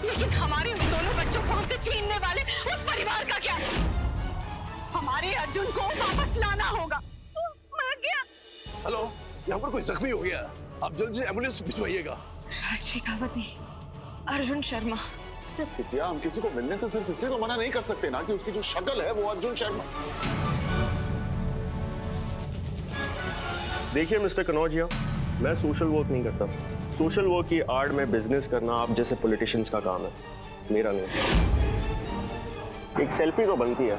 लेकिन हमारे उन दोनों बच्चों को हमसे छीनने वाले उस परिवार का क्या? हमारे अर्जुन को वापस लाना होगा। मर गया। हेलो, यहाँ पर कोई जख्मी हो गया, आप जल्द से एम्बुलेंस भिजवाइएगा। राज शेखावत नहीं, अर्जुन शर्मा। बिटिया, हम किसी को मिलने से सिर्फ इसलिए तो मना नहीं कर सकते ना कि उसकी जो शक्ल है वो अर्जुन शर्मा। देखिए मिस्टर कनौजिया, मैं सोशल वर्क नहीं करता। सोशल वर्क की आड़ में बिजनेस करना आप जैसे पॉलिटिशियंस का काम है, मेरा नहीं। एक सेल्फी तो बनती है।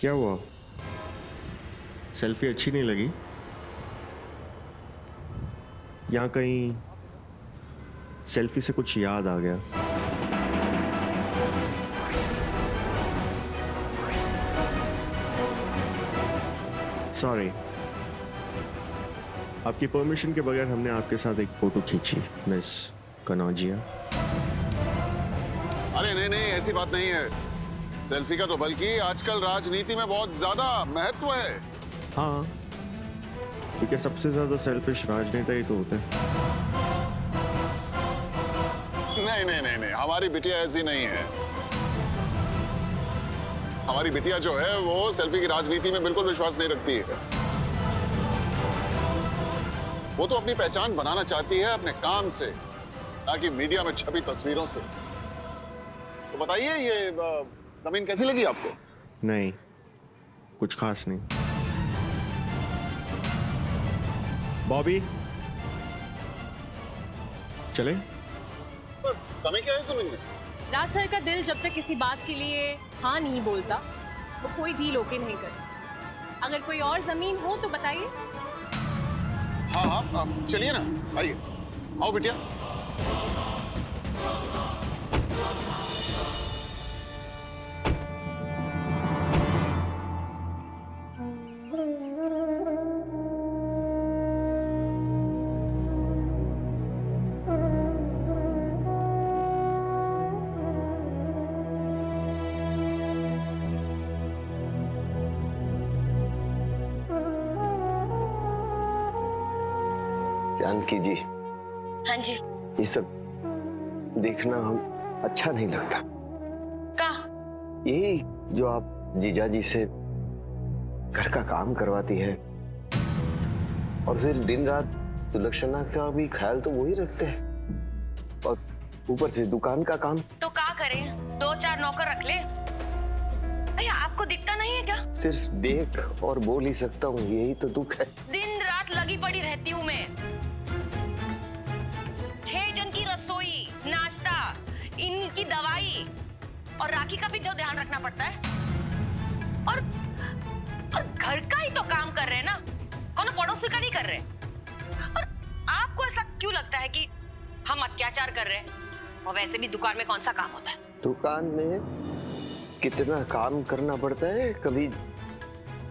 क्या हुआ, सेल्फी अच्छी नहीं लगी? यहाँ कहीं सेल्फी से कुछ याद आ गया? सॉरी, आपकी परमिशन के बगैर हमने आपके साथ एक फोटो खींची मिस कनौजिया। अरे नहीं नहीं, ऐसी बात नहीं है। सेल्फी का तो बल्कि आजकल राजनीति में बहुत ज्यादा महत्व है। हाँ, क्योंकि सबसे ज्यादा सेल्फिश राजनेता ही तो होते हैं। नहीं नहीं नहीं नहीं, हमारी बिटिया ऐसी नहीं है। हमारी बिटिया जो है वो सेल्फी की राजनीति में बिल्कुल विश्वास नहीं रखती है। वो तो अपनी पहचान बनाना चाहती है अपने काम से, ताकि मीडिया में छपी तस्वीरों से। तो बताइए, ये जमीन कैसी लगी आपको? नहीं, कुछ खास नहीं। बॉबी, चले? कमी क्या है जमीन में? राज सर का दिल जब तक किसी बात के लिए हाँ नहीं बोलता, वो कोई डील ओके नहीं करता। अगर कोई और जमीन हो तो बताइए। हाँ हाँ, चलिए ना, आइए। आओ बिटिया। जानकी जी, हाँ जी। ये सब देखना हम अच्छा नहीं लगता। का? ये जो आप जीजा जी से घर का काम करवाती है और फिर दिन रात सुलक्षणा का भी ख्याल तो वही रखते हैं, और ऊपर से दुकान का काम। तो क्या करें, 2-4 नौकर रख ले। अरे आपको दिखता नहीं है क्या? सिर्फ देख और बोल ही सकता हूँ, यही तो दुख है। दिन रात लगी पड़ी रहती हूँ मैं। 6 जन की रसोई, नाश्ता, इनकी दवाई, और राखी का भी तो ध्यान रखना पड़ता है। और घर का ही तो काम कर रहे हैं ना, कौन पड़ोसी का नहीं कर रहे। और आपको ऐसा क्यों लगता है कि हम अत्याचार कर रहे हैं? और वैसे भी दुकान में कौन सा काम होता है? दुकान में कितना काम करना पड़ता है, कभी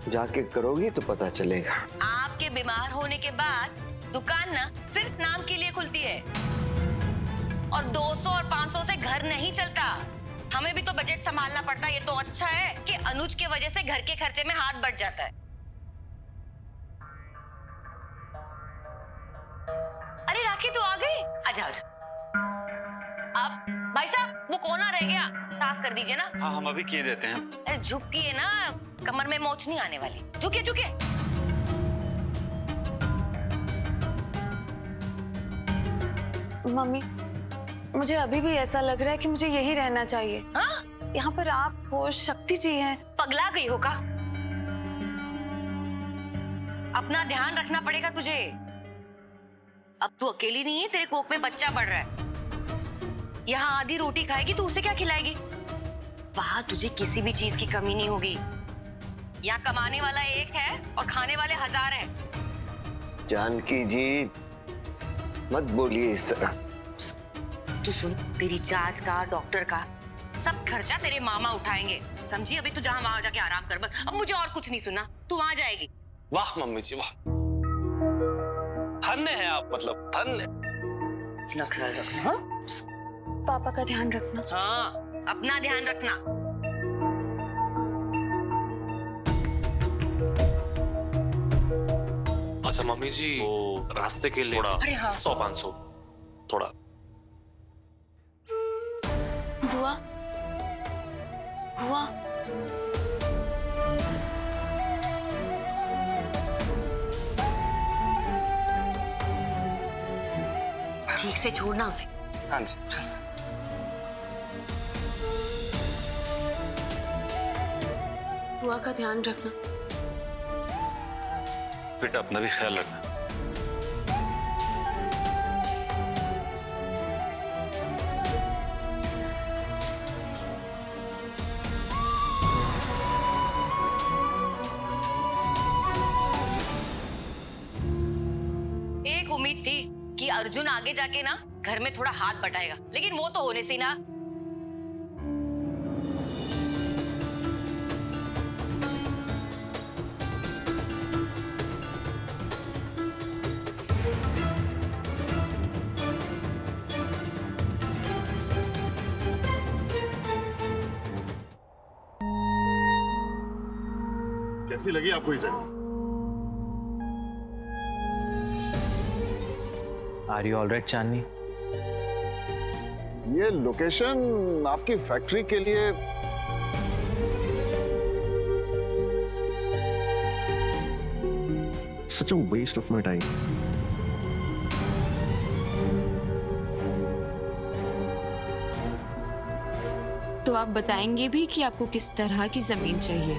जाके करोगी तो पता चलेगा। आपके बीमार होने के बाद दुकान ना सिर्फ नाम के लिए खुलती है, और 200 और 500 से घर नहीं चलता। हमें भी तो बजट संभालना पड़ता है। ये तो अच्छा है कि अनुज के वजह से घर के खर्चे में हाथ बढ़ जाता है। अरे राखी तू आ गई, आजा आजा। आप भाई साहब, वो कोना रह गया, साफ कर दीजिए ना। हाँ, हम अभी किए देते हैं। अरे झुकिए ना, कमर में मोच नहीं आने वाली। झुकिए झुकिए। मम्मी, मुझे अभी भी ऐसा लग रहा है कि मुझे यही रहना चाहिए। हाँ? यहाँ पर आप हो, शक्ति जी हैं। पगला गई हो का? अपना ध्यान रखना पड़ेगा तुझे। अब तू अकेली नहीं है, तेरे कोख में बच्चा बढ़ रहा है। यहाँ आधी रोटी खाएगी तो उसे क्या खिलाएगी? वहां तुझे किसी भी चीज की कमी नहीं होगी। यहाँ कमाने वाला एक है और खाने वाले 1000 हैं। जानकी जी, मत बोलिए इस तरह। तू सुन, तेरी जांच का, डॉक्टर का सब खर्चा तेरे मामा उठाएंगे, समझी? अभी तू जहाँ वहां जाके आराम कर बस। अब मुझे और कुछ नहीं सुनना, तू वहां जाएगी। वाह मम्मी जी, वाह, धन्य है आप, मतलब धन्य। अपना ख्याल रखना। हाँ? पापा का ध्यान रखना। हाँ, अपना ध्यान रखना। अच्छा अच्छा मम्मी जी, वो रास्ते के लिए थोड़ा अरे हाँ। 100-500 थोड़ा। बुआ बुआ ठीक से छोड़ना उसे। हाँ जी। बुआ का ध्यान रखना। बेटा अपना भी ख्याल रखना। एक उम्मीद थी कि अर्जुन आगे जाके ना घर में थोड़ा हाथ बटाएगा, लेकिन वो तो होने से ना। कैसी लगी आपको ये जगह? आर यू ऑलराइट चांदनी? ये लोकेशन आपकी फैक्ट्री के लिए Such a waste of my time. तो आप बताएंगे भी कि आपको किस तरह की जमीन चाहिए?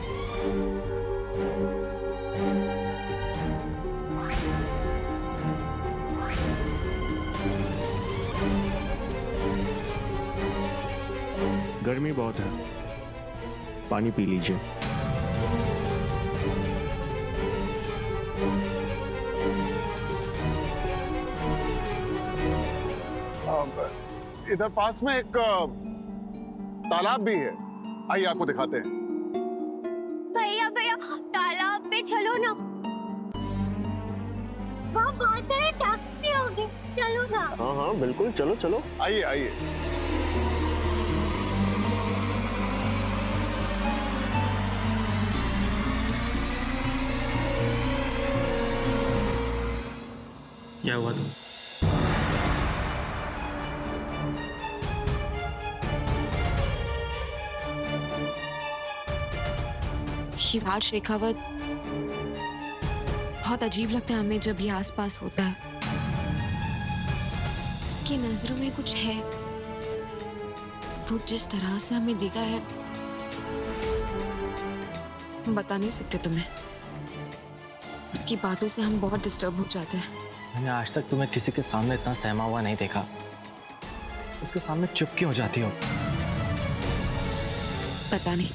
गर्मी बहुत है, पानी पी लीजिए। इधर पास में एक तालाब भी है, आइए आपको दिखाते हैं। भैया भैया तालाब पे चलो ना, वहाँ बहुत सारे टैक्सी होंगे, चलो ना। हाँ हाँ बिल्कुल, चलो चलो। आइए आइए। क्या हुआ तुम? शिवराज शेखावत बहुत अजीब लगता है हमें जब ये आसपास होता है। उसकी नजरों में कुछ है, वो जिस तरह से हमें दिखा है हम बता नहीं सकते तुम्हें। उसकी बातों से हम बहुत डिस्टर्ब हो जाते हैं। मैंने आज तक तुम्हें किसी के सामने इतना सहमा हुआ नहीं देखा। उसके सामने चुप क्यों हो जाती हो? पता नहीं।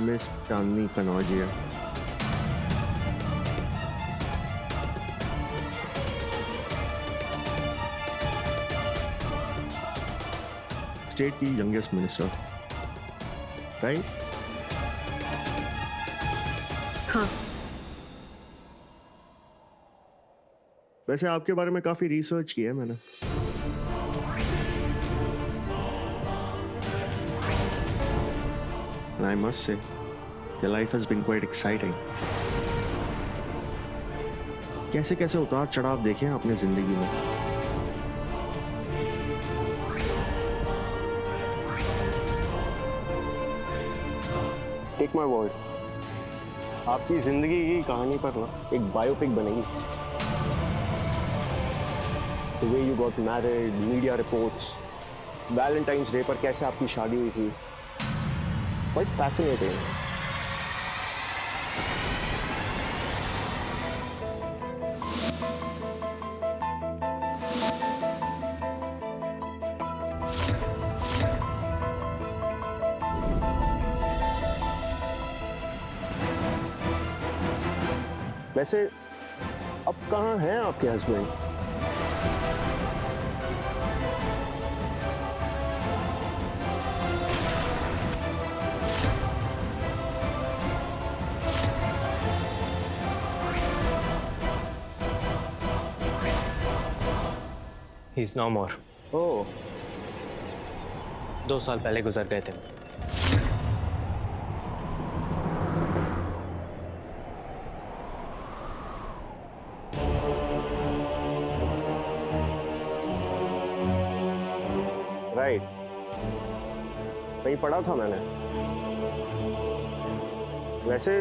मिस चांदनी कनौजिया, स्टेट की यंगेस्ट मिनिस्टर, राइट? हाँ। वैसे आपके बारे में काफी रिसर्च की है मैंने। And I must say, your life has been quite exciting. कैसे कैसे उतार चढ़ाव देखे हैं आपने जिंदगी में। टेक माय वर्ड, आपकी जिंदगी की कहानी पर ना एक बायोपिक बनेगी। The way you got married, media reports, Valentine's Day पर कैसे आपकी शादी हुई थी, quite fascinating. वैसे अब कहाँ हैं आपके husband? He's no more. Oh, 2 साल पहले गुजर गए थे। राइट, कहीं पढ़ा था मैंने। वैसे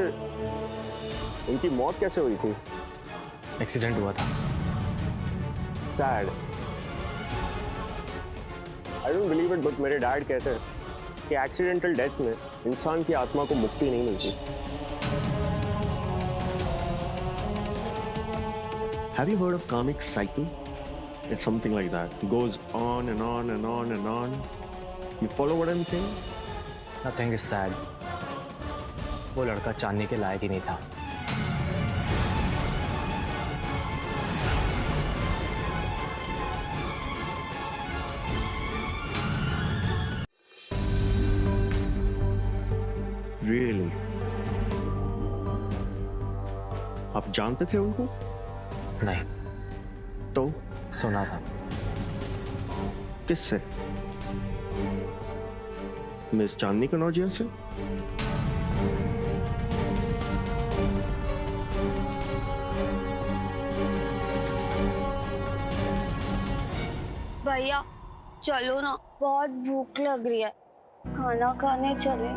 उनकी मौत कैसे हुई थी? एक्सीडेंट हुआ था। Sad. I don't believe it, but मेरे डैड कहते हैं कि एक्सीडेंटल डेथ में इंसान की आत्मा को मुक्ति नहीं मिलती। Have you heard of karmic cycle? It's something like that. It goes on and on and on and on. You follow what I'm saying? Nothing is sad. वो लड़का चांदनी के लायक ही नहीं था। Really? आप जानते थे उनको? नहीं, तो सुना था। किससे? मिस चांदनी कनौजिया से? भैया चलो ना, बहुत भूख लग रही है, खाना खाने चले।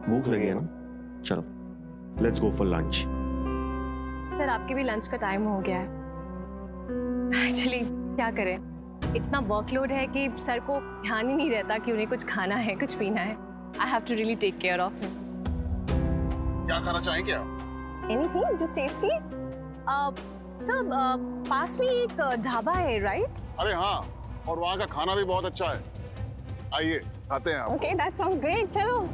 भूख लगी है ना? चलो, let's go for lunch. Sir आपके भी लंच का टाइम हो गया है। एक्चुअली क्या करें, इतना वर्कलोड है कि सर को ध्यान ही नहीं रहता कि उन्हें कुछ खाना है, कुछ पीना है। I have to really take care of him. क्या खाना चाहेंगे आप? Anything just tasty. सर पास में एक ढाबा है, राइट? अरे हाँ, और वहाँ का खाना भी बहुत अच्छा है। आइए खाते हैं आप। Okay, that sounds great. चलो।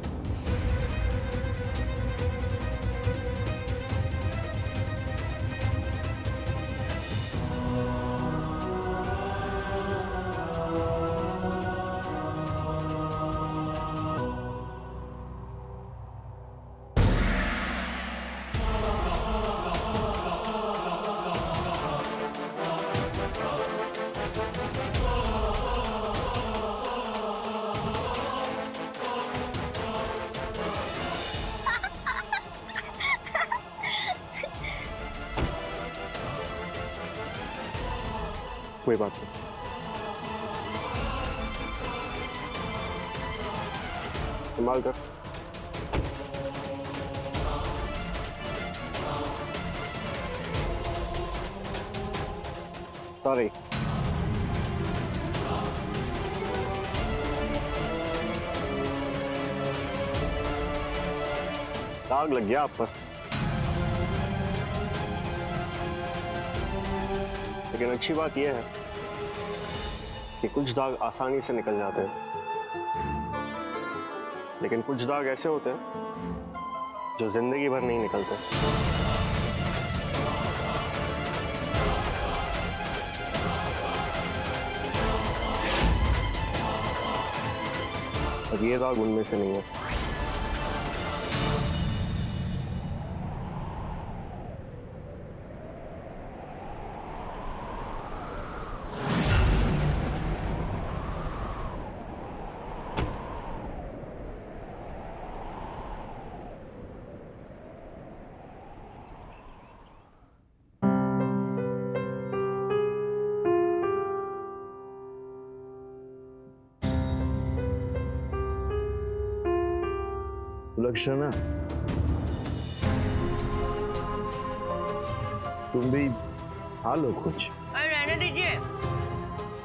कोई बात नहीं। संभाल कर। सॉरी। दाग लग गया आप पर, लेकिन अच्छी बात यह है कि कुछ दाग आसानी से निकल जाते हैं, लेकिन कुछ दाग ऐसे होते हैं जो जिंदगी भर नहीं निकलते। और ये दाग उनमें से नहीं है। सुलक्षणा, तुम भी खा लो कुछ। अरे रहने दीजिए,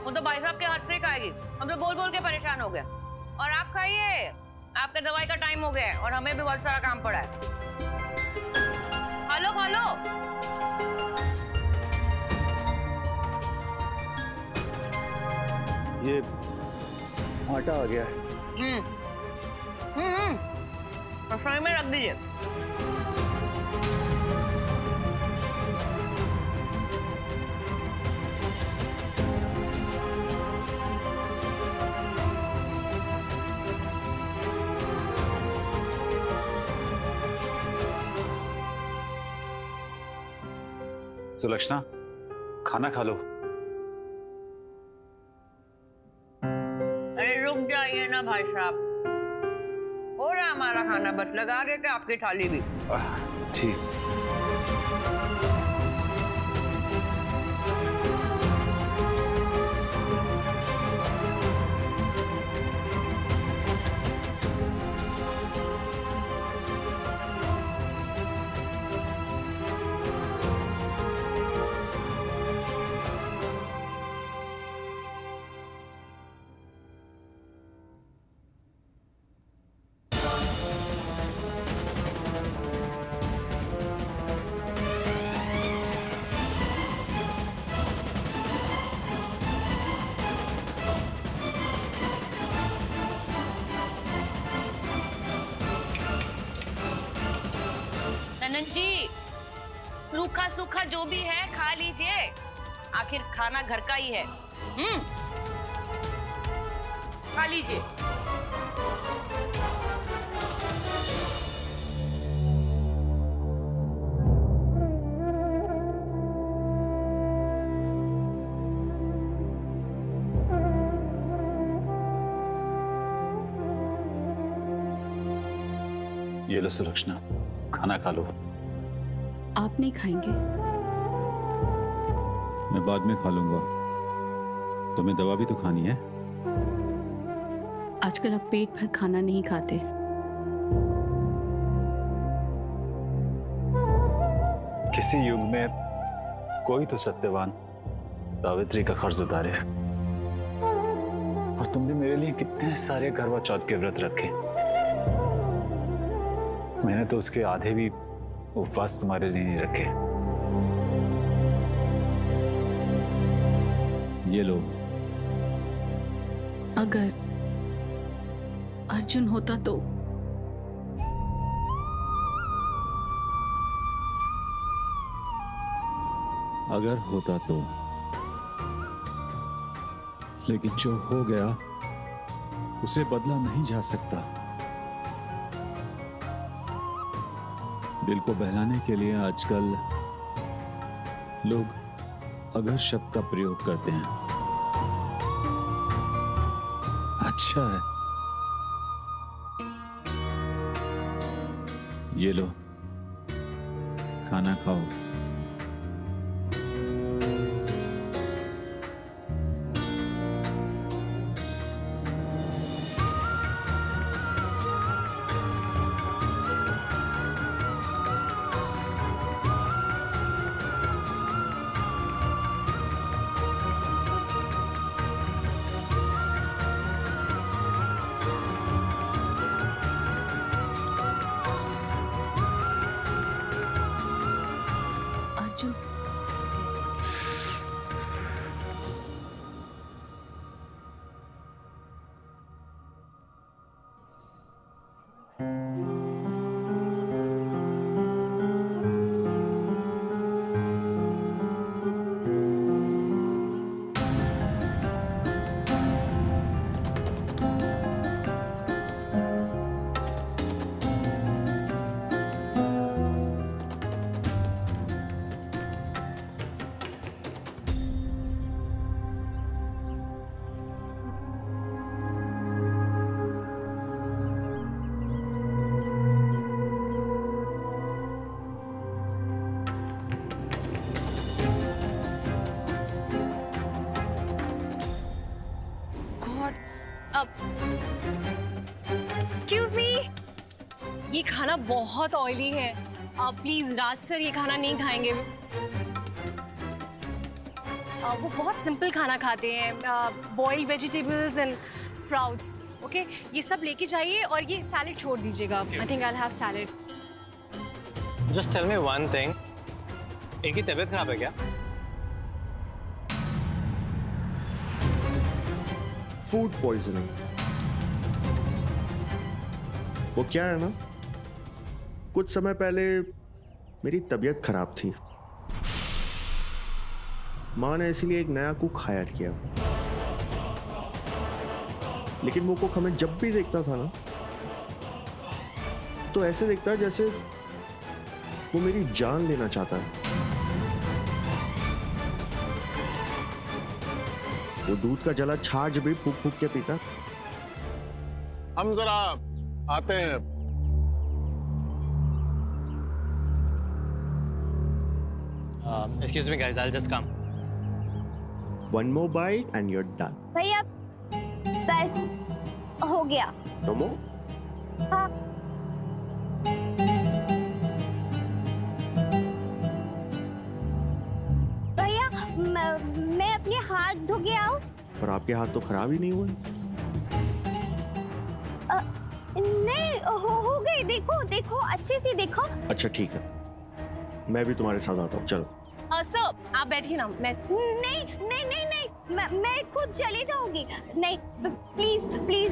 वो तो भाई साहब के हाथ से ही खाएगी। हम तो बोल बोल के परेशान हो गए। और आप खाइए, आपके दवाई का टाइम हो गया है और हमें भी बहुत सारा काम पड़ा है। खा लो खा लो। ये आटा आ गया है। फ्राई में रख दीजिए। सुलक्षणा, खाना खा लो। खाइए ना भाई साहब, हो रहा हमारा खाना, बस लगा देते आपकी थाली भी। जी। ननन जी, रूखा सूखा जो भी है खा लीजिए, आखिर खाना घर का ही है। खा लीजिए। ये लो सुलक्षणा, खाना खा लो। आप नहीं खाएंगे? मैं बाद में खा लूंगा, तुम्हें दवा भी तो खानी है। आजकल आप पेट भर खाना नहीं खाते। किसी युग में कोई तो सत्यवान सावित्री का कर्ज उतारे, और तुमने मेरे लिए कितने सारे करवा चौथ के व्रत रखे। मैंने तो उसके आधे भी उपवास तुम्हारे लिए नहीं रखे। ये लो। अगर अर्जुन होता तो? अगर होता तो, लेकिन जो हो गया उसे बदला नहीं जा सकता। दिल को बहलाने के लिए आजकल लोग अगर शब्द का प्रयोग करते हैं। अच्छा है, ये लो, खाना खाओ। अर्जुन, एक्सक्यूज मी, ये खाना बहुत ऑयली है। आप प्लीज राज सर ये खाना नहीं खाएंगे। वो बहुत सिंपल खाना खाते हैं, boiled vegetables and sprouts. Okay, ये सब लेके जाइए और ये सैलेड छोड़ दीजिएगा। I think I will have salad. Just tell me one thing, इनकी तबीयत खराब है क्या? Food poisoning. वो क्या है ना, कुछ समय पहले मेरी तबीयत खराब थी। माँ ने इसलिए एक नया कुक हायर किया, लेकिन वो कुक हमें जब भी देखता था ना, तो ऐसे देखता है जैसे वो मेरी जान लेना चाहता है। वो दूध का जला छाछ भी फूक फूक के पीता, हम जरा आते हैं। Excuse me guys, I'll just come. One more bite and you're done. भैया बस हो गया। No more? हाँ। भैया मैं अपने हाथ धो के आऊं? पर आपके हाथ तो खराब ही नहीं हुए। नहीं हो गए, देखो देखो अच्छे से देखो। अच्छा ठीक है, मैं भी तुम्हारे साथ आता हूँ, चलो। सर आप बैठिए ना, मैं नहीं नहीं नहीं नहीं मैं खुद चली जाऊंगी। नहीं प्लीज प्लीज